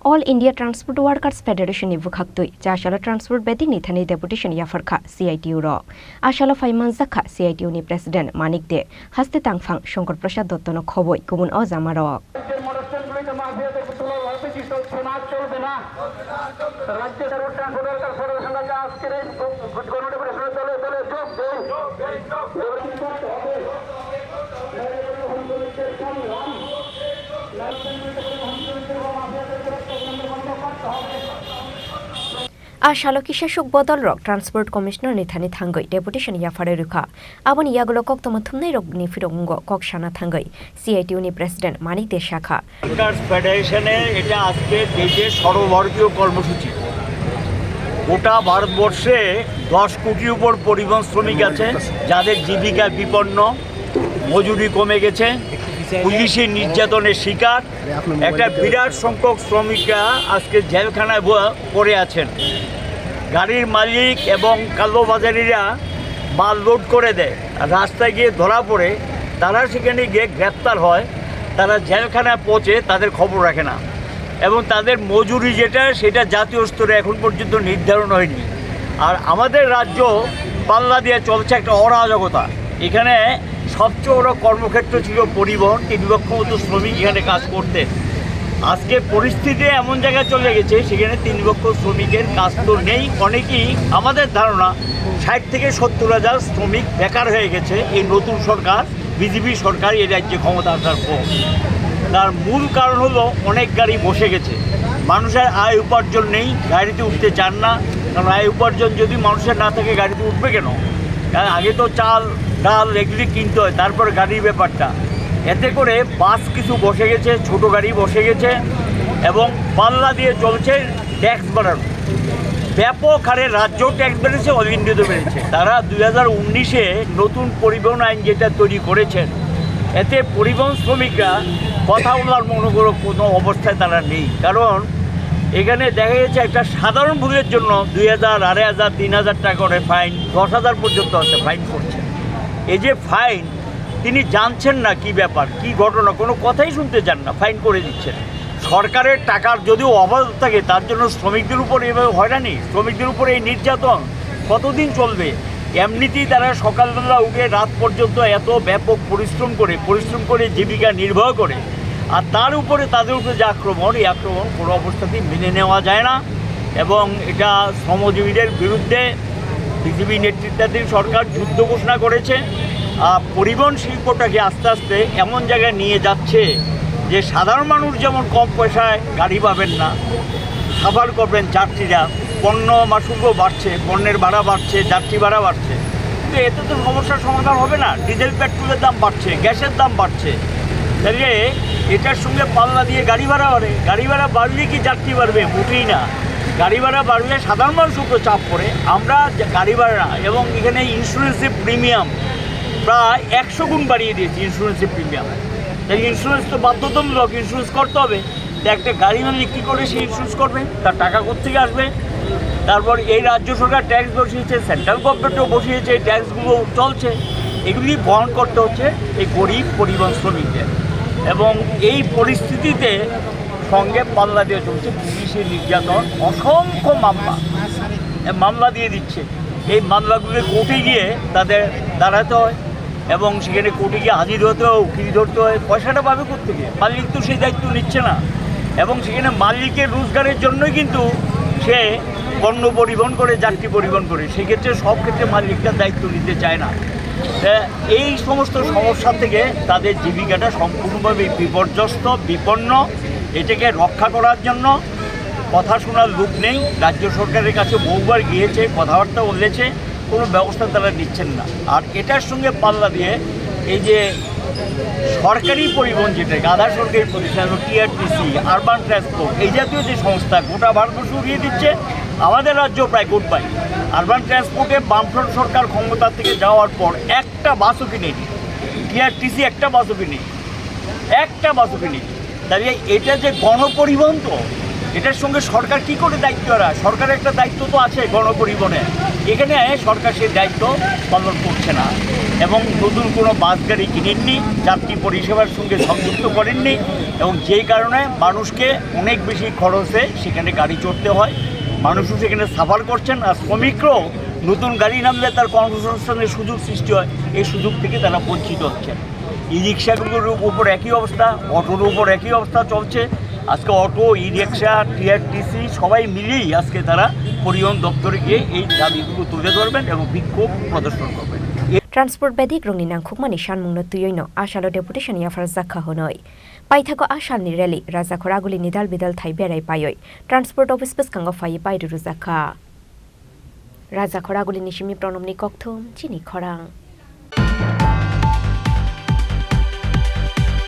All India Transport Workers Federation Bwkhaktwi, Ashala Transport bedekni Thani Depution Yapharkha CITU ro. Ashala Faimanzakha CITU ni President Manik de haste tangfang Shankar Prasad Dottono khoboi kubun o jamaro. Ashala Kishashuk Bodol Rock Transport Commissioner Thani Thangoi, Depution Yapharkha, Abon Yagulo Koktomathumne Rog Nifirongo Kokshana Thangoi, CITU ni President Manik de Shakha. Workers Federation এটা আজকে দেশে সর্বভারতীয় কর্মসূচি। গোটা ভারতবর্ষে 10 কোটির উপর পরিবহন শ্রমিক আছে যাদের জীবিকা বিপন্ন, মজুরি কমে গেছে, পুলিশের নির্যাতনের শিকার একটা বিরাট সংখ্যক শ্রমিকরা আজকে জেলখানায় পড়ে আছেন। গাড়ির মালিক এবং কালোবাজারিরা মাল লোড করে দেয়, রাস্তায় গিয়ে ধরা পড়ে, তারা সেখানে গিয়ে গ্রেপ্তার হয়, তারা জেলখানায় পৌঁছে তাদের খবর রাখে না এবং তাদের মজুরি যেটা সেটা জাতীয় স্তরে এখন পর্যন্ত নির্ধারণ হয়নি। আর আমাদের রাজ্য পাল্লা দিয়ে চলছে একটা অরাজকতা। এখানে সবচেয়ে বড় কর্মক্ষেত্র ছিল পরিবহন, 3 লক্ষ মতো শ্রমিক এখানে কাজ করতে। আজকে পরিস্থিতি এমন জায়গায় চলে গেছে সেখানে 3 লক্ষ শ্রমিকের কাজ তো নেই। অনেকেই আমাদের ধারণা 60 থেকে 70 হাজার শ্রমিক বেকার হয়ে গেছে এই নতুন সরকার, বিজেপি সরকার এই রাজ্যে ক্ষমতা আসার পর। তার মূল কারণ হলো অনেক গাড়ি বসে গেছে, মানুষের আয় উপার্জন নেই, গাড়িতে উঠতে চান না। কারণ আয় উপার্জন যদি মানুষের না থাকে গাড়িতে উঠবে কেন? কারণ আগে তো চাল ডাল এগুলি কিনতে হয়, তারপর গাড়ির ব্যাপারটা। এতে করে বাস কিছু বসে গেছে, ছোট গাড়ি বসে গেছে এবং পাল্লা দিয়ে চলছে ট্যাক্স বাড়ানো। ব্যাপক হারে রাজ্য ট্যাক্স বেড়েছে, অল ইন্ডিয়াতে বেড়েছে। তারা 2019-এ নতুন পরিবহন আইন যেটা তৈরি করেছেন, এতে পরিবহন শ্রমিকরা কথা বলার কোনো অবস্থায় তারা নেই। কারণ এখানে দেখা গেছে একটা সাধারণ ভুলের জন্য 2000, 2500, 3000 টাকা করে ফাইন, 10,000 পর্যন্ত আছে ফাইন করছে। এই যে ফাইন, তিনি জানছেন না কি ব্যাপার, কি ঘটনা, কোনো কথাই শুনতে চান না, ফাইন করে দিচ্ছেন। সরকারের টাকার যদিও অভাব থাকে, তার জন্য শ্রমিকদের উপর এভাবে হয়রানি, শ্রমিকদের উপরে এই নির্যাতন কতদিন চলবে? এমনিতেই তারা সকালবেলা উঠে রাত পর্যন্ত এত ব্যাপক পরিশ্রম করে জীবিকা নির্বাহ করে, আর তার উপরে তাদের উপরে যে আক্রমণ, এই আক্রমণ কোনো অবস্থাতেই মেনে নেওয়া যায় না এবং এটা শ্রমজীবীদের বিরুদ্ধে বিজেপি নেতৃত্বাধীন সরকার যুদ্ধ ঘোষণা করেছে। পরিবহন শিল্পটাকে আস্তে আস্তে এমন জায়গায় নিয়ে যাচ্ছে যে সাধারণ মানুষ যেমন কম পয়সায় গাড়ি পাবেন না, সাফার করবেন যাত্রীরা, পণ্য মাশুল্য বাড়ছে, পণ্যের ভাড়া বাড়ছে, যাত্রী ভাড়া বাড়ছে, কিন্তু এতে তো সমস্যার সমাধান হবে না। ডিজেল পেট্রোলের দাম বাড়ছে, গ্যাসের দাম বাড়ছে, তাহলে এটার সঙ্গে পাল্লা দিয়ে গাড়ি ভাড়া বাড়ে। গাড়ি ভাড়া বাড়লে কি যাত্রী বাড়বে? মোটেই না। গাড়ি ভাড়া বাড়লে সাধারণ মানুষ উপরে চাপ পড়ে। আমরা গাড়ি ভাড়া এবং এখানে ইন্স্যুরেন্সের প্রিমিয়াম প্রায় 100 গুণ বাড়িয়ে দিয়েছি ইন্স্যুরেন্সের প্রিমিয়াম। তাই ইন্স্যুরেন্স তো বাধ্যতামূলক, ইন্স্যুরেন্স করতে হবে। তো একটা গাড়ি মালিক কী করে সে ইন্স্যুরেন্স করবে? তার টাকা কোত্থেকে আসবে? তারপর এই রাজ্য সরকার ট্যাক্স বসিয়েছে, সেন্ট্রাল গভর্নমেন্টও বসিয়েছে, এই ট্যাক্সগুলো চলছে, এগুলি বহন করতে হচ্ছে এই গরিব পরিবহন শ্রমিকদের। এবং এই পরিস্থিতিতে সঙ্গে পাল্লা দিয়ে চলছে পুলিশের নির্যাতন, অসংখ্য মামলা দিয়ে দিচ্ছে। এই মামলাগুলো কোর্টে গিয়ে তাদের দাঁড়াতে হয় এবং সেখানে কোর্টে গিয়ে হাজির হতে হয়, উকিল ধরতে হয়। পয়সাটা পাবে কোত্থেকে? মালিক তো সেই দায়িত্ব নিচ্ছে না এবং সেখানে মালিকের রোজগারের জন্যই কিন্তু সে পণ্য পরিবহন করে, যাত্রী পরিবহন করে। সেক্ষেত্রে সব ক্ষেত্রে মালিকটা দায়িত্ব নিতে চায় না। এই সমস্ত সমস্যা থেকে তাদের জীবিকাটা সম্পূর্ণভাবে বিপর্যস্ত, বিপন্ন। এটাকে রক্ষা করার জন্য কথা শোনার লোক নেই। রাজ্য সরকারের কাছে বহুবার গিয়েছে, কথাবার্তা বলেছে, কোনো ব্যবস্থা তারা নিচ্ছেন না। আর এটার সঙ্গে পাল্লা দিয়ে এই যে সরকারি পরিবহন, যেটা আধা সরকারি প্রতিষ্ঠান, টিআরটিসি, আরবান ট্রান্সপোর্ট, এই জাতীয় যে সংস্থা গোটা ভারতবর্ষ উড়িয়ে দিচ্ছে, আমাদের রাজ্য প্রায় গুড বাই। আরবান ট্রান্সপোর্টে বামফ্রন্ট সরকার ক্ষমতা থেকে যাওয়ার পর একটা বাসও কিনেনি, টিআরটিসি একটা বাসও কিনেনি। তাহলে এটা যে গণপরিবহন, তো এটার সঙ্গে সরকার কি করে দায়িত্ব নেয়? সরকারের একটা দায়িত্ব তো আছে গণপরিবহনে, এখানে সরকার সেই দায়িত্ব পালন করছে না এবং নতুন কোনো বাস গাড়ি কিনেননি, যাত্রী পরিষেবার সঙ্গে সংযুক্ত করেননি এবং যেই কারণে মানুষকে অনেক বেশি খরচে সেখানে গাড়ি চড়তে হয়, মানুষও সেখানে সাফার করছেন। আর শ্রমিকরাও নতুন গাড়ি নামলে তার কর্মসংস্থানের সুযোগ সৃষ্টি হয়, এই সুযোগ থেকে তারা বঞ্চিত হচ্ছেন। ই রিক্সাগুলোর উপর একই অবস্থা, অটোর উপর একই অবস্থা চলছে। আজকে অটো, ই রিক্সা, টিআরটিসি সবাই মিলেই আজকে তারা পরিবহন দপ্তরে গিয়ে এই দাবিগুলো তুলে ধরবেন এবং বিক্ষোভ প্রদর্শন করবেন। ট্রান্সপোर्ट बेदिक रंगनि नांखुकमानि सानमुंनो तुयैनो आशालो डेपुटेशन याफारखा होनय पाइथाको आशालनि रेली राजा खरागुलिनि दाल बिदाल थाइ बेराय पायै ट्रान्सपोर्ट अफिस बसखांगो फायै पायदु रुजाखा राजा खरागुलिनि सिमि प्रनमनि कक्थुम चिनि खरां।